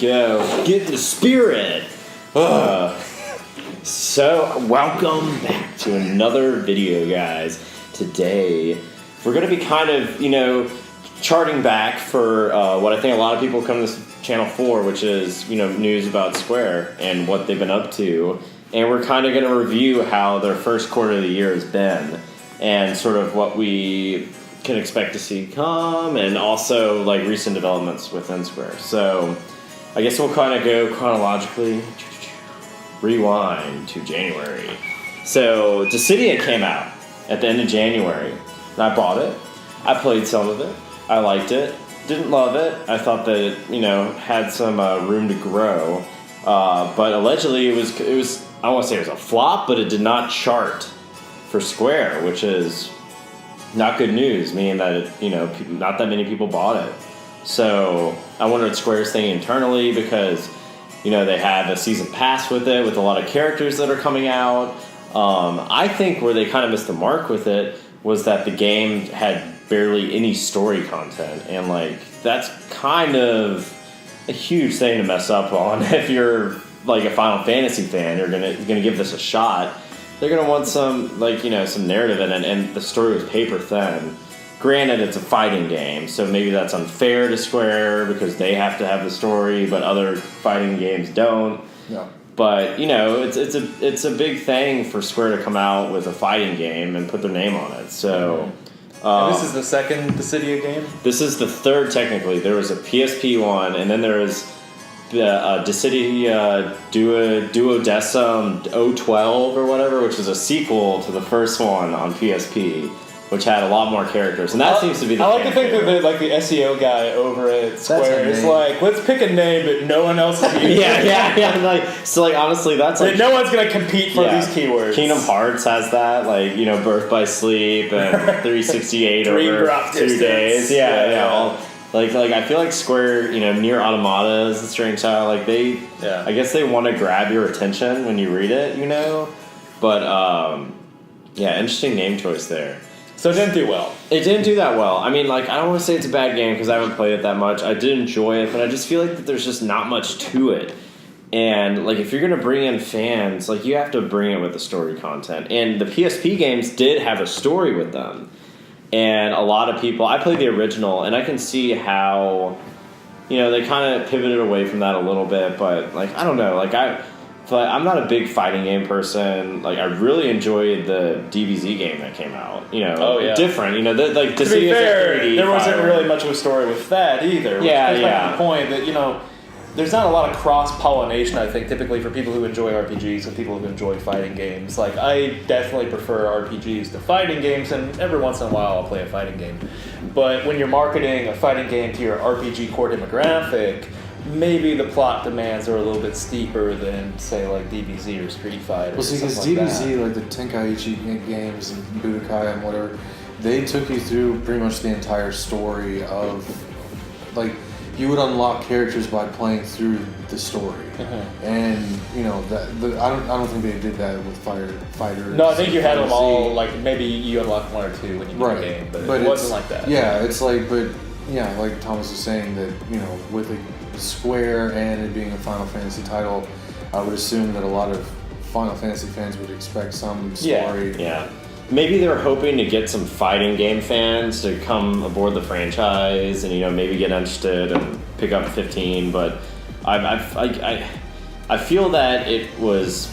go. Get the spirit. So, welcome back to another video, guys. Today, we're going to be kind of, charting back for what I think a lot of people come to this channel for, which is, news about Square and what they've been up to. And we're kind of going to review how their first quarter of the year has been and sort of what we can expect to see come, and also like recent developments within Square. So I guess we'll kind of go chronologically, rewind to January. So Dissidia came out at the end of January, and I bought it. I played some of it. I liked it. Didn't love it. I thought that it, had some room to grow. But allegedly it was I don't want to say it was a flop, but it did not chart for Square, which is not good news, meaning that not that many people bought it. So I wonder what Square's thinking internally, because they have a season pass with it, with a lot of characters that are coming out. I think where they kind of missed the mark with it was that the game had barely any story content, and that's kind of a huge thing to mess up on. If you're like a Final Fantasy fan, you're gonna give this a shot. They're gonna want some some narrative in it, and the story was paper thin. Granted, it's a fighting game, so maybe that's unfair to Square because they have to have the story, but other fighting games don't. Yeah. But it's a big thing for Square to come out with a fighting game and put their name on it. So. And this is the second Dissidia game? This is the third, technically. There was a PSP one, and then there was the Dissidia Duodecim 012 or whatever, which is a sequel to the first one on PSP, which had a lot more characters. And that seems to be the I like to think that the SEO guy over at Square is let's pick a name that no one else is using. yeah. Honestly, that's that no one's going to compete for these keywords. Kingdom Hearts has that, Birth by Sleep and 368 over 2 days. Yeah. I feel like Square, Nier Automata is a strange style. I guess they want to grab your attention when you read it, But, interesting name choice there. So it didn't do well. It didn't do that well. I mean, I don't want to say it's a bad game because I haven't played it that much. I did enjoy it, but I just feel like that there's just not much to it. And, if you're going to bring in fans, you have to bring it with the story content. And the PSP games did have a story with them. And a lot of people... I played the original, and I can see how, they kind of pivoted away from that a little bit. But, I don't know. I'm not a big fighting game person. I really enjoyed the DBZ game that came out. Different. To be fair, there wasn't really much of a story with that either. Which goes back to the point that there's not a lot of cross-pollination, I think, typically for people who enjoy RPGs and people who enjoy fighting games. I definitely prefer RPGs to fighting games, and every once in a while I'll play a fighting game. But when you're marketing a fighting game to your RPG core demographic, maybe the plot demands are a little bit steeper than, say, DBZ or Street Fighter. Well, see, because DBZ, the Tenkaichi games and Budokai and whatever, they took you through pretty much the entire story of, you would unlock characters by playing through the story, and I don't think they did that with Fighters. No, I think you had them all. Maybe you unlocked one or two when you beat the game, but it wasn't like that. Yeah, it's like Thomas was saying that with a Square and it being a Final Fantasy title, I would assume that a lot of Final Fantasy fans would expect some story. Yeah. Maybe they were hoping to get some fighting game fans to come aboard the franchise and maybe get interested and pick up 15. But I feel that it was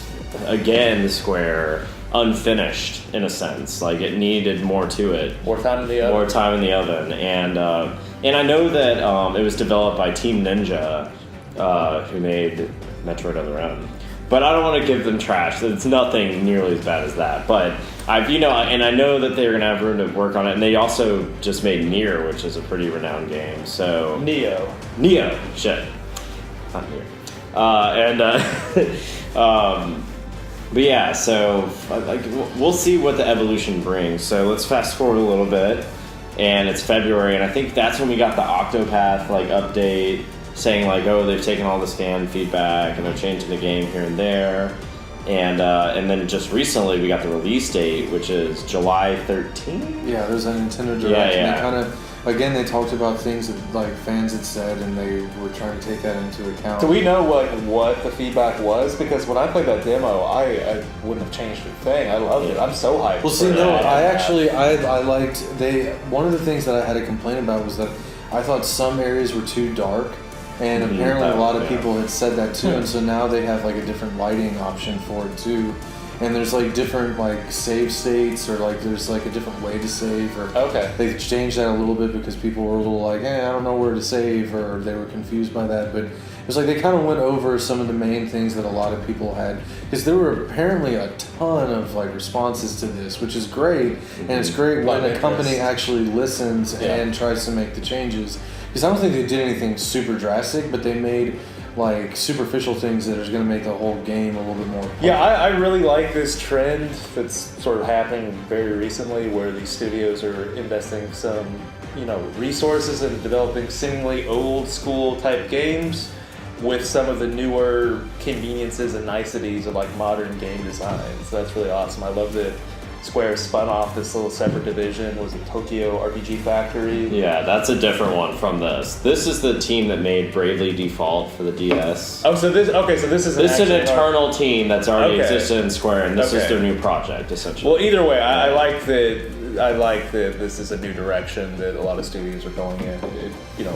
again Square unfinished in a sense. It needed more to it. More time in the oven. And I know that it was developed by Team Ninja, who made Metroid Other M. But I don't want to give them trash. It's nothing nearly as bad as that. But and I know that they're gonna have room to work on it. And they also just made Nier, which is a pretty renowned game. So Neo, shit, not Nier. But yeah, so we'll see what the evolution brings. So let's fast forward a little bit, and it's February, and I think that's when we got the Octopath update saying they've taken all this fan feedback and they're changing the game here and there. And then just recently we got the release date, which is July 13th. Yeah, there's a Nintendo Direct. Yeah. And they kind of, again, they talked about things that like fans had said, and they were trying to take that into account. Do we know what the feedback was? Because when I played that demo, I wouldn't have changed a thing. I loved it. I'm so hyped. Well, see, no, I liked one of the things that I had to complain about was that I thought some areas were too dark. And apparently a lot of people had said that too, and so now they have like a different lighting option for it too. And there's like different like save states, or like there's like a different way to save, or they changed that a little bit because people were a little like, I don't know where to save, or they were confused by that. But it was like they kind of went over some of the main things that a lot of people had, because there were apparently a ton of like responses to this, which is great, and it's great when a company actually listens and tries to make the changes. Because I don't think they did anything super drastic, but they made like superficial things that are going to make the whole game a little bit more. Yeah, I really like this trend that's sort of happening very recently, where these studios are investing some, resources in developing seemingly old school type games with some of the newer conveniences and niceties of like modern game design. So that's really awesome. I love that Square spun off this little separate division. Was it Tokyo RPG Factory? Yeah, that's a different one from this. This is the team that made Bravely Default for the DS. Oh, so this is an internal team that's already existed in Square, and this is their new project, essentially. Well, either way, I like that this is a new direction that a lot of studios are going in.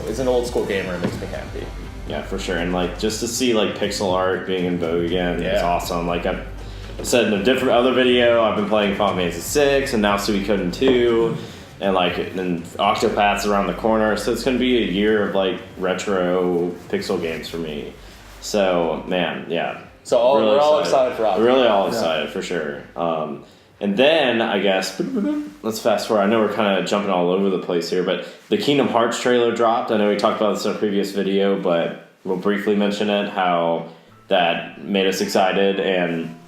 As an old school gamer, it makes me happy. Yeah, for sure. And like just to see like pixel art being in vogue again is awesome. Like I said in a different other video, I've been playing Final Fantasy 6 and now Suikoden 2, and then Octopath's around the corner, so it's gonna be a year of like retro pixel games for me. So man, yeah. So we're all excited for Octopath. We're really all excited for sure. And then I guess let's fast forward. I know we're kind of jumping all over the place here, but the Kingdom Hearts trailer dropped. I know we talked about this in a previous video, but we'll briefly mention it, how that made us excited, and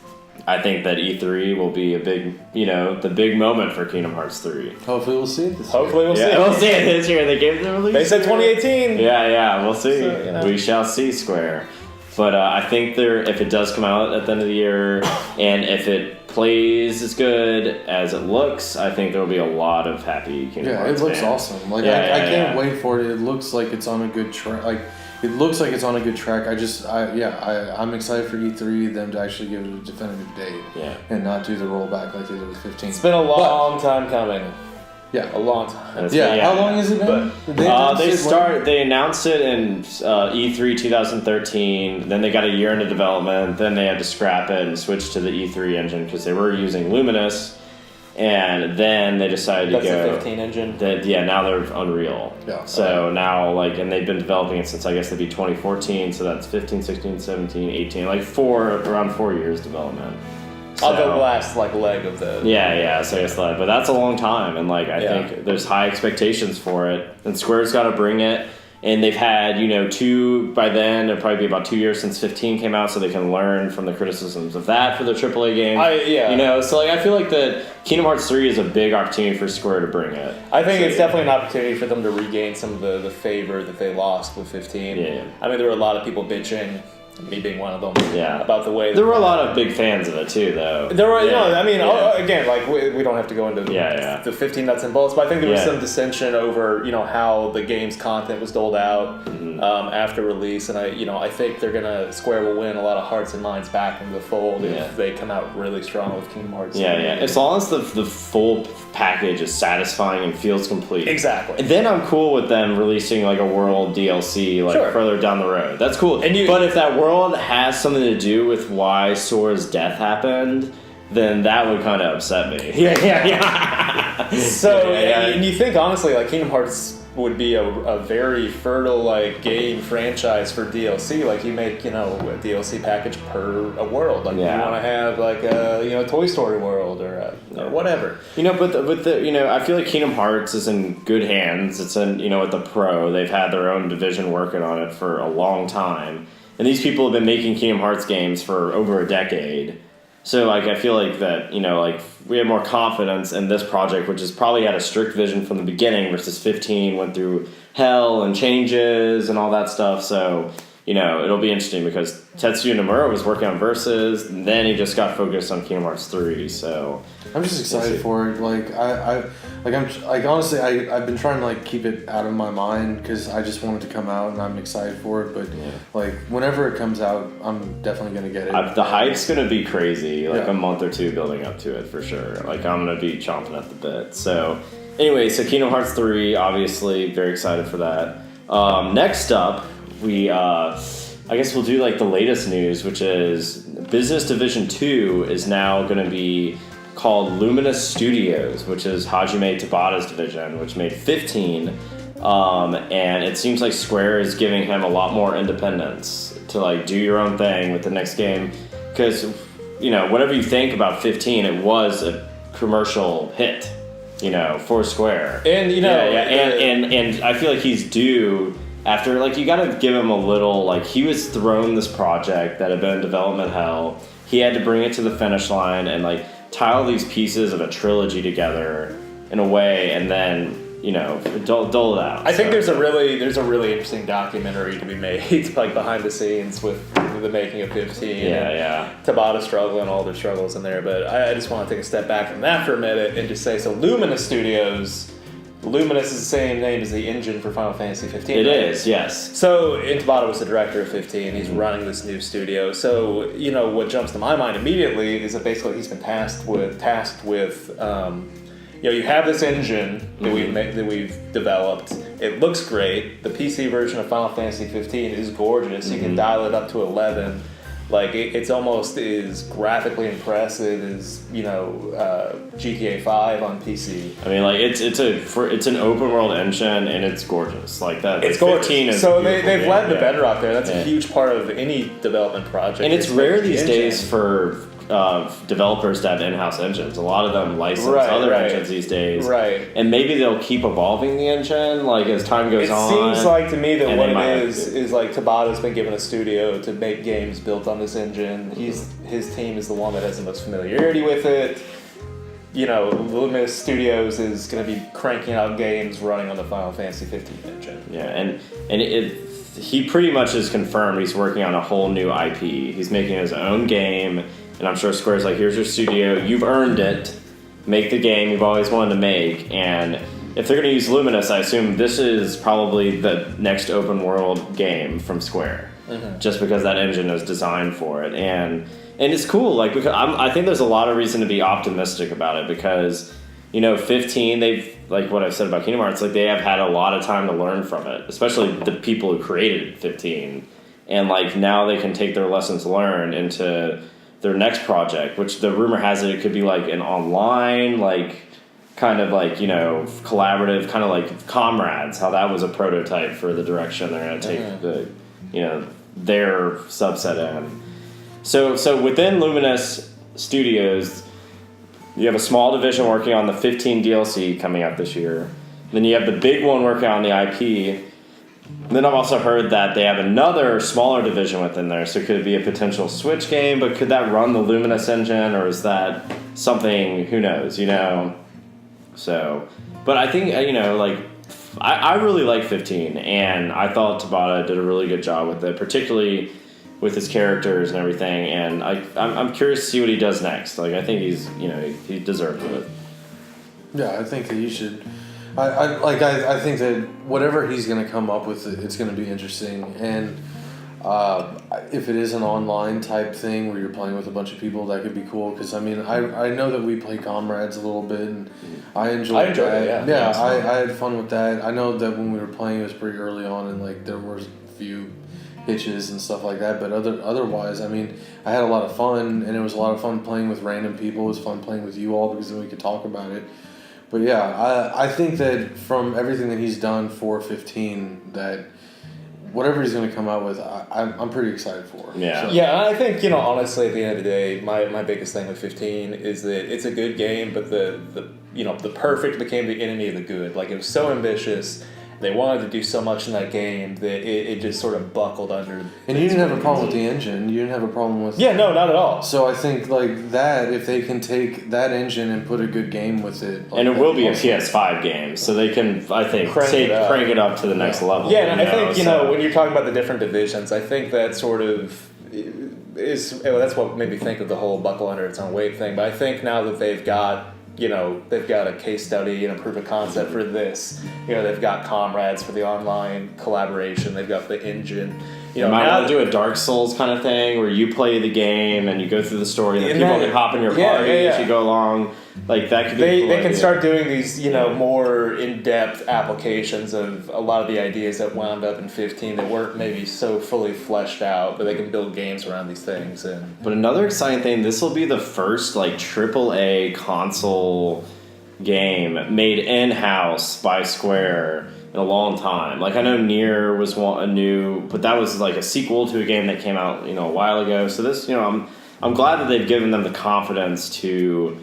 I think that E3 will be a big, the big moment for Kingdom Hearts 3. Hopefully we'll see it this year. Hopefully we'll see it. We'll see it this year. They gave the release. They said 2018. Yeah, we'll see. So, We shall see, Square. But I think if it does come out at the end of the year, and if it plays as good as it looks, I think there will be a lot of happy Kingdom Hearts it looks fans. awesome. Like I can't wait for it. It looks like it's on a good track. It looks like it's on a good track. I'm excited for E3, them to actually give it a definitive date, and not do the rollback like they did with 15. It's been a long time coming. Yeah, a long time. How long has it been? They announced it in E3 2013. Then they got a year into development. Then they had to scrap it and switch to the E3 engine because they were using Luminous. And then they decided to go. That's the 15 engine. Now they're Unreal. Yeah. So now, and they've been developing it since I guess it'd be 2014. So that's 15, 16, 17, 18, around 4 years development. So, the last leg of the. Yeah. So I guess but that's a long time, and I think there's high expectations for it, and Square's got to bring it. And they've had, by then, it'll probably be about 2 years since 15 came out, so they can learn from the criticisms of that for their AAA game. So I feel like that Kingdom Hearts 3 is a big opportunity for Square to bring it. I think it's definitely an opportunity for them to regain some of the favor that they lost with 15. Yeah. I mean, there were a lot of people bitching, me being one of them, about the way... There were a lot of big fans of it, too, though. There were, again, we don't have to go into the 15 nuts and bolts, but I think there was some dissension over, how the game's content was doled out after release, and I think Square will win a lot of hearts and minds back into the fold if they come out really strong with Kingdom Hearts. Yeah. As long as the full package is satisfying and feels complete. Exactly. And then I'm cool with them releasing a world DLC further down the road. That's cool. But if that world has something to do with why Sora's death happened, then that would kind of upset me. Yeah. So, and you think honestly, Kingdom Hearts would be a very fertile game franchise for DLC. You make a DLC package per a world. You want to have a Toy Story world or whatever. But I feel like Kingdom Hearts is in good hands. It's in with the Pro. They've had their own division working on it for a long time. And these people have been making Kingdom Hearts games for over a decade. So, I feel like that, we have more confidence in this project, which has probably had a strict vision from the beginning versus 15 went through hell and changes and all that stuff. So, it'll be interesting because Tetsuya Nomura was working on Versus, and then he just got focused on Kingdom Hearts 3. So I'm just excited for it. Honestly, I've been trying to keep it out of my mind because I just want it to come out, and I'm excited for it. But whenever it comes out, I'm definitely gonna get it. The hype's gonna be crazy. A month or two building up to it for sure. I'm gonna be chomping at the bit. So anyway, so Kingdom Hearts 3, obviously very excited for that. Next up, we I guess we'll do the latest news, which is Business Division 2 is now going to be called Luminous Studios, which is Hajime Tabata's division, which made 15. And it seems like Square is giving him a lot more independence to do your own thing with the next game. Because, whatever you think about 15, it was a commercial hit, for Square. And, and I feel like he's due. After, you gotta give him a little, he was thrown this project that had been in development hell. He had to bring it to the finish line and, tie all these pieces of a trilogy together in a way, and then, dole it out. I think there's a really interesting documentary to be made, behind the scenes with the making of 15. Yeah. Tabata struggling, all their struggles in there. But I just want to take a step back from that for a minute and just say, so Luminous Studios... Luminous is the same name as the engine for Final Fantasy 15. It is, yes. So, Tabata was the director of 15. He's running this new studio. So, what jumps to my mind immediately is that basically he's been tasked with, you have this engine that we've developed. It looks great. The PC version of Final Fantasy 15 is gorgeous. You can dial it up to 11. It's almost as graphically impressive as GTA 5 on PC. I mean, it's an open world engine and it's gorgeous. That it's gorgeous. 15 is so they've led the bedrock there. That's a huge part of any development project. And it's rare these days for developers to have in-house engines. A lot of them license other engines these days. Right. And maybe they'll keep evolving the engine as time goes on. It seems like to me that what it is Tabata's been given a studio to make games built on this engine. His team is the one that has the most familiarity with it. Luminous Studios is going to be cranking out games running on the Final Fantasy 15 engine. Yeah, and he pretty much is confirmed he's working on a whole new IP. He's making his own game. And I'm sure Square's here's your studio, you've earned it, make the game you've always wanted to make. And if they're going to use Luminous, I assume this is probably the next open world game from Square. Just because that engine is designed for it. And it's cool, because I think there's a lot of reason to be optimistic about it because, 15, they've, what I've said about Kingdom Hearts, they have had a lot of time to learn from it, especially the people who created 15. And, now they can take their lessons learned into their next project, which the rumor has it could be an online, kind of collaborative, kind of Comrades, how that was a prototype for the direction they're going to take their subset in. So within Luminous Studios, you have a small division working on the 15 DLC coming out this year. Then you have the big one working on the IP. Then I've also heard that they have another smaller division within there, so could it be a potential Switch game, but could that run the Luminous engine, or is that something, who knows, So, but I think, I really like 15, and I thought Tabata did a really good job with it, particularly with his characters and everything, and I'm curious to see what he does next. I think he deserves it. Yeah, I think that you should... I think that whatever he's going to come up with, it's going to be interesting. And if it is an online type thing where you're playing with a bunch of people, that could be cool. Because, I know that we play Comrades a little bit, and I enjoyed that. It, I had fun with that. I know that when we were playing, it was pretty early on, and, there were a few hitches and stuff like that. But otherwise, I had a lot of fun, and it was a lot of fun playing with random people. It was fun playing with you all because then we could talk about it. But yeah, I think that from everything that he's done for 15, that whatever he's going to come out with, I'm pretty excited for. Yeah. So. Yeah, I think, honestly, at the end of the day, my biggest thing with 15 is that it's a good game, but the perfect became the enemy of the good. It was so ambitious, They wanted to do so much in that game that it just sort of buckled under. And you didn't have a problem with the engine. You didn't have a problem with... Yeah, no, not at all. So I think, like, that, if they can take that engine and put a good game with it... Like, and it will be a PS5 game, so they can, I think, crank it up to the next level. Yeah, and I think, when you're talking about the different divisions, I think that sort of is... Well, that's what made me think of the whole buckle under its own weight thing, but I think now that they've got a case study and a proof of concept for this. They've got comrades for the online collaboration. They've got the engine. You might want to do a Dark Souls kind of thing where you play the game and you go through the story and people can hop in your party as you go along. Like that could be. They can start doing these, more in-depth applications of a lot of the ideas that wound up in 15 that weren't maybe so fully fleshed out, but they can build games around these things. But another exciting thing, this will be the first AAA console game made in-house by Square in a long time. Like I know Nier was but that was like a sequel to a game that came out, a while ago. So this, I'm glad that they've given them the confidence to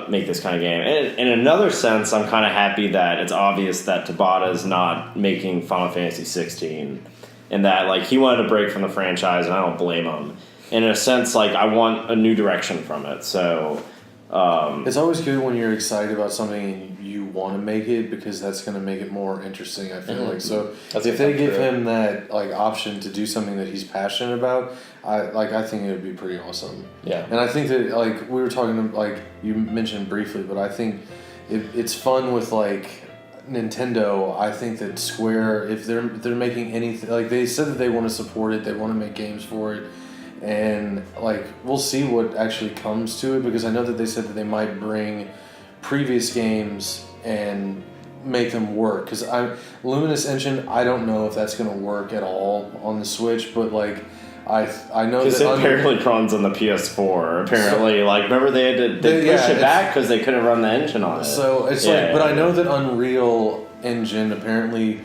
make this kind of game. And in another sense, I'm kind of happy that it's obvious that Tabata is not making Final Fantasy 16, and that he wanted to break from the franchise, and I don't blame him. And in a sense, I want a new direction from it. So it's always good when you're excited about something and you want to make it, because that's going to make it more interesting, I feel like. So if they give him that option to do something that he's passionate about, I think it would be pretty awesome. Yeah. And I think that we were talking you mentioned briefly, but I think it's fun with Nintendo. I think that Square, if they're making anything, they said that they want to support it, they want to make games for it. And we'll see what actually comes to it, because I know that they said that they might bring previous games and make them work. Because Luminous Engine, I don't know if that's going to work at all on the Switch, but I know that it apparently runs on the PS4. Apparently, remember they had to push it back because they couldn't run the engine on it. So it's but I know that Unreal Engine apparently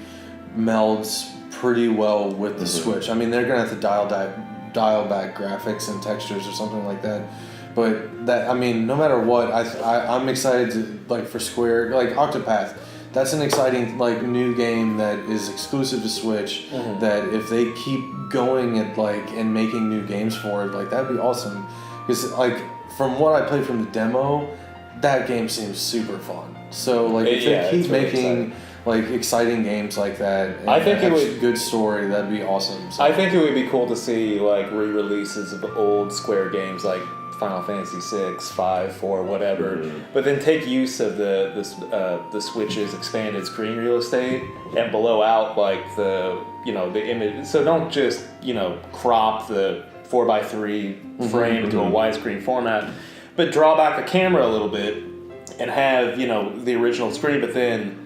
melds pretty well with the Switch. I mean, they're gonna have to dial back graphics and textures or something like that. But no matter what, I'm excited to for Square, Octopath. That's an exciting new game that is exclusive to Switch. That if they keep going at and making new games for it, that'd be awesome. Because from what I played from the demo, that game seems super fun. So if they keep making exciting games like that, and I think it would good story. That'd be awesome. So. I think it would be cool to see re-releases of old Square games like Final Fantasy 6, 5, 4, whatever, but then take use of the Switch's expanded screen real estate and blow out the image. So don't just crop the 4:3 frame into a widescreen format, but draw back the camera a little bit and have the original screen, but then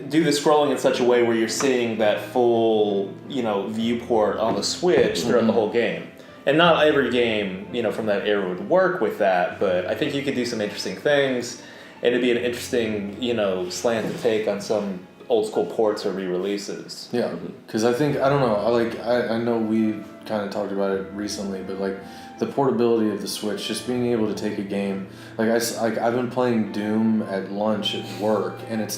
do the scrolling in such a way where you're seeing that full viewport on the Switch throughout the whole game. And not every game, from that era would work with that, but I think you could do some interesting things, and it'd be an interesting, slant to take on some old school ports or re-releases. Yeah, because I don't know, I know we kind of talked about it recently, but the portability of the Switch, just being able to take a game, I've been playing Doom at lunch at work, and it's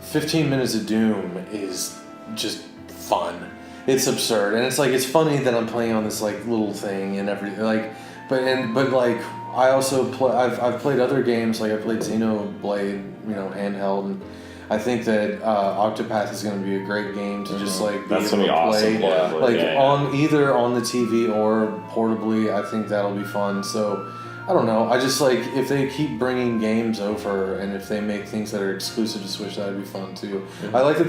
15 minutes of Doom is just fun. It's absurd, and it's funny that I'm playing on this little thing and everything. But I also I've played other games. I played Xenoblade, handheld, and I think that Octopath is going to be a great game to just be able to play on either on the TV or portably. I think that'll be fun. So I don't know. I just if they keep bringing games over, and if they make things that are exclusive to Switch, that'd be fun too. I like that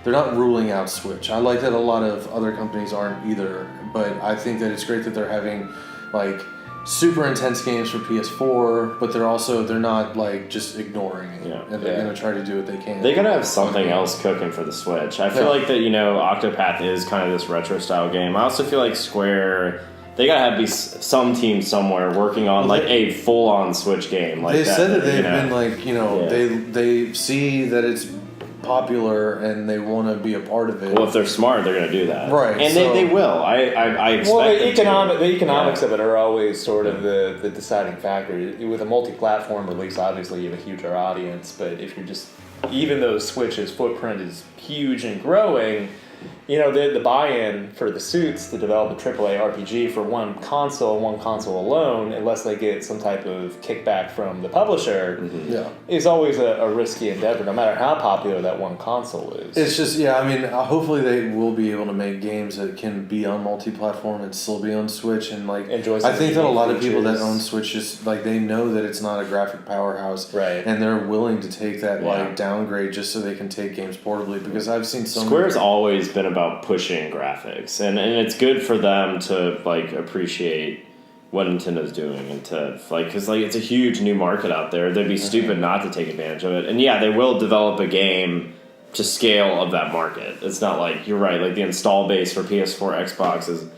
they're not ruling out Switch. I like that a lot of other companies aren't either, but I think that it's great that they're having super intense games for PS4, but they're not just ignoring it, and they're gonna try to do what they can. They gotta have something else cooking for the Switch. I feel that Octopath is kind of this retro style game. I also feel Square, they gotta have some team somewhere working on a full on Switch game. They said that they've been they see that it's popular and they want to be a part of it. Well, if they're smart, they're going to do that, right? And they will. I expect. Well, the economics of it are always sort of the deciding factor. With a multi-platform release, obviously you have a huger audience, but if you're just even though Switch's footprint is huge and growing, you know, the buy-in for the suits to develop a AAA RPG for one console alone, unless they get some type of kickback from the publisher, is always a risky endeavor, no matter how popular that one console is. It's just, I mean, hopefully they will be able to make games that can be on multi-platform and still be on Switch, and like, I think that a lot of people that own Switch just, like, they know that it's not a graphic powerhouse, right? And they're willing to take that like downgrade just so they can take games portably, because I've seen so Square's always been about pushing graphics, and it's good for them to like appreciate what Nintendo's doing, and to like, because like it's a huge new market out there. They'd be stupid not to take advantage of it. And they will develop a game to scale of that market. It's not like, you're right, like the install base for PS4, Xbox is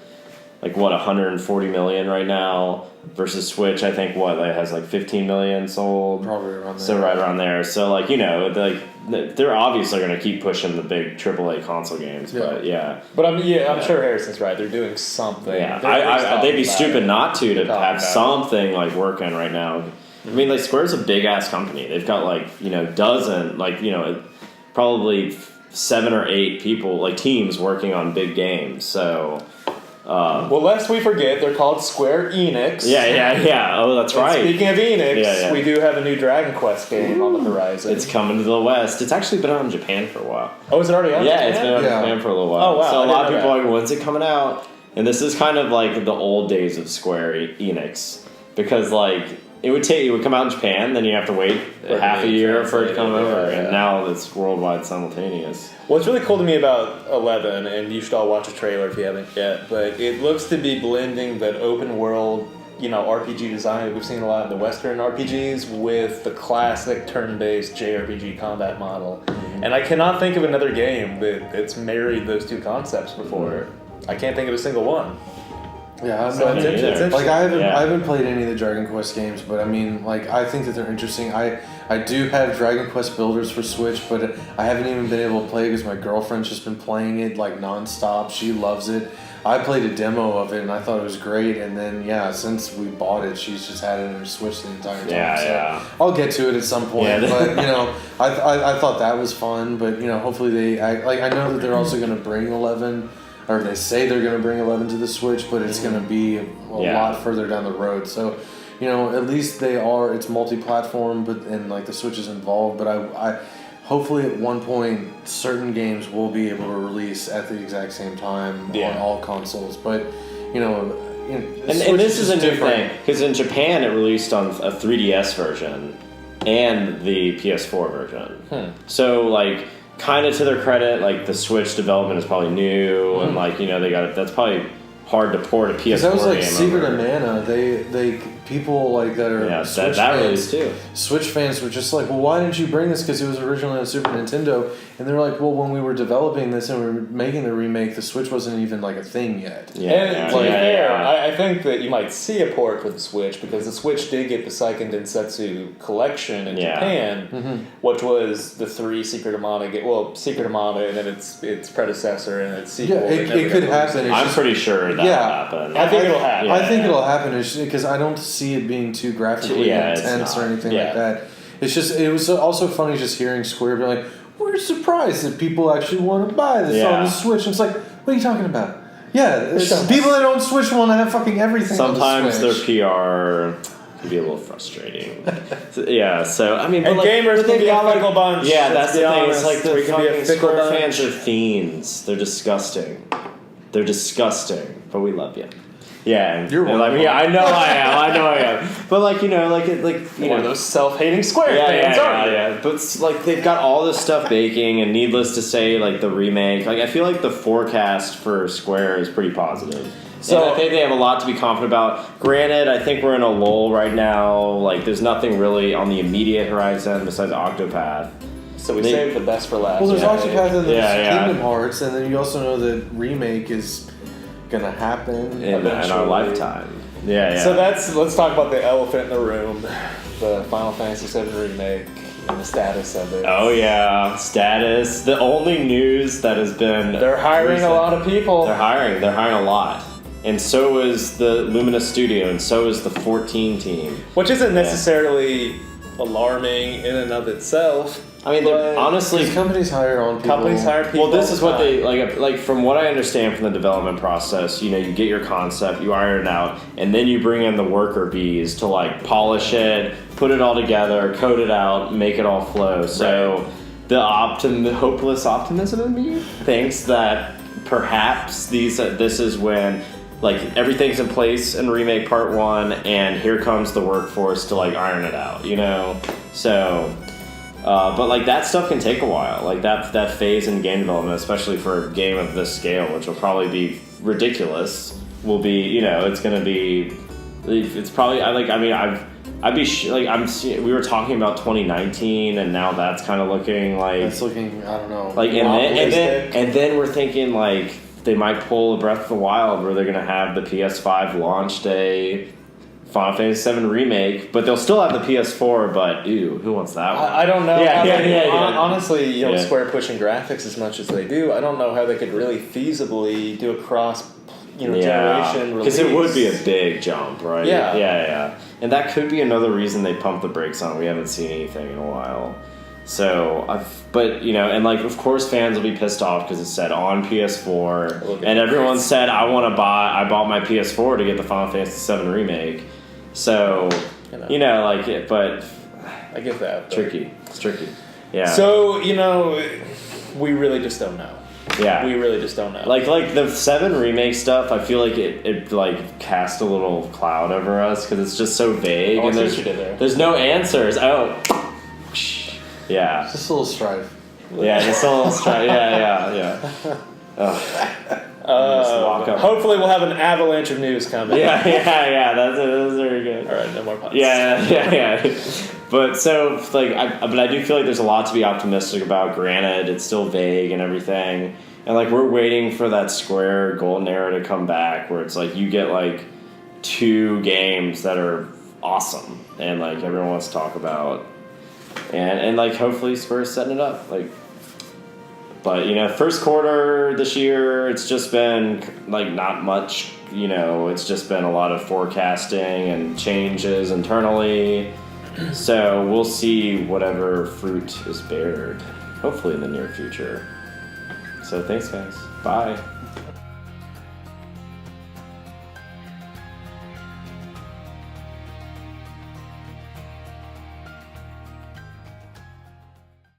like what, 140 million right now, versus Switch, I think it has like 15 million sold, probably around there. So right around there. So like, you know, like they're obviously going to keep pushing the big AAA console games, but I'm sure Harrison's right. They're doing something. They'd be stupid not to have something like working right now. I mean, like, Square's a big ass company. They've got like, you know, probably 7 or 8 people, like teams working on big games. So. Well, lest we forget, they're called Square Enix. Yeah. Oh, that's right. Speaking of Enix, we do have a new Dragon Quest game on the horizon. It's coming to the West. It's actually been out in Japan for a while. Oh, is it already out? Yeah, it's been out in Japan for a little while. Oh, wow. So a lot of people are like, when's it coming out? And this is kind of like the old days of Square Enix, because like it would come out in Japan, then you have to wait half a year for it to come over, and now it's worldwide simultaneous. What's really cool to me about 11, and you should all watch a trailer if you haven't yet, but it looks to be blending that open world, you know, RPG design that we've seen a lot in the Western RPGs with the classic turn-based JRPG combat model. And I cannot think of another game that's married those two concepts before. I can't think of a single one. Yeah, so it's interesting. Like I haven't played any of the Dragon Quest games, but I mean, like, I think that they're interesting. I do have Dragon Quest builders for Switch, but I haven't even been able to play because my girlfriend's just been playing it like nonstop. She loves it. I played a demo of it and I thought it was great, and then since we bought it, she's just had it in her Switch the entire time. So I'll get to it at some point. But you know, I thought that was fun. But you know, hopefully they I know that they're also going to bring 11. Or they say they're going to bring 11 to the Switch, but it's going to be a lot further down the road. So, you know, at least it's multi-platform, and like the Switch is involved. But I hopefully at one point certain games will be able to release at the exact same time on all consoles. But you know, and this is a new thing, because in Japan it released on a 3DS version and the PS4 version. So like, kind of to their credit, like the Switch development is probably new, and like, you know, that's probably hard to port a PS4 game. That was like Secret of Mana. They people like that are Switch fans. Too. Switch fans were just like, well, why didn't you bring this? Because it was originally on Super Nintendo, and they're like, well, when we were developing this and we were making the remake, the Switch wasn't even like a thing yet. I think that you might see a port for the Switch, because the Switch did get the Seiken Densetsu collection in Japan, which was the 3 Secret of Mana. Secret of Mana, and then its predecessor and its sequel. Yeah, it could happen. I'm pretty sure that will happen. I think it'll happen. I think it'll happen because I don't see it being too graphically intense or anything like that. It's just, it was also funny just hearing Square be like, we're surprised that people actually want to buy this on the Switch. And it's like, what are you talking about? Yeah, people that own Switch want to have fucking everything. Sometimes on the Switch. their PR can be a little frustrating. So I mean, and gamers can be a fickle bunch. Yeah, that's the thing. It's like the fucking Square fans are fiends. They're disgusting. But we love you. Yeah, you're one. Like, I know I am. But like, you know, like you know, those self-hating Square fans, yeah. But like, they've got all this stuff baking, and needless to say, like the remake, like I feel like the forecast for Square is pretty positive. So and I think they have a lot to be confident about. Granted, I think we're in a lull right now. Like, there's nothing really on the immediate horizon besides Octopath. So we saved the best for last. Well, there's Octopath and there's Kingdom Hearts, and then you also know that remake is gonna happen in our lifetime. So let's talk about the elephant in the room, the Final Fantasy VII remake and the status of it. Oh yeah, status. The only news that has been, they're hiring a lot of people. They're hiring a lot. And so is the Luminous Studio, and so is the 14 team. Which isn't necessarily alarming in and of itself. I mean, honestly, companies hire on people. Companies hire people. Well, this is what they like. From what I understand from the development process, you get your concept, you iron it out, and then you bring in the worker bees to like polish it, put it all together, code it out, make it all flow. So the hopeless optimism in me thinks that perhaps this is when like everything's in place in Remake Part 1, and here comes the workforce to like iron it out. So. But like that stuff can take a while. Like that phase in game development, especially for a game of this scale, which will probably be ridiculous, will be it's gonna be. It's probably we were talking about 2019, and now that's kind of looking like it's looking. I don't know. Like and then we're thinking like they might pull a Breath of the Wild where they're gonna have the PS5 launch day. Final Fantasy VII Remake, but they'll still have the PS4, but who wants that one? I don't know. Yeah. Honestly, Square pushing graphics as much as they do, I don't know how they could really feasibly do a cross, generation release. Because it would be a big jump, right? Yeah. And that could be another reason they pumped the brakes on. We haven't seen anything in a while. So, and like, of course, fans will be pissed off because it said on PS4, and everyone said, I bought my PS4 to get the Final Fantasy VII Remake. So, but I get that. Tricky. It's tricky. Yeah. So, we really just don't know. Yeah. We really just don't know. Like the 7 remake stuff, I feel like it like cast a little cloud over us because it's just so vague and there's no answers. Oh. Yeah. Just a little strife. Yeah, just a little strife. Yeah. Hopefully we'll have an avalanche of news coming. Yeah. That's very good. All right, no more puns. Yeah. But so I do feel like there's a lot to be optimistic about. Granted, it's still vague and everything, and like we're waiting for that Square Golden Era to come back, where it's like you get like 2 games that are awesome and like everyone wants to talk about, and like hopefully Square's setting it up like. But, first quarter this year, it's just been, like, not much, it's just been a lot of forecasting and changes internally. So we'll see whatever fruit is bared, hopefully in the near future. So thanks, guys. Bye.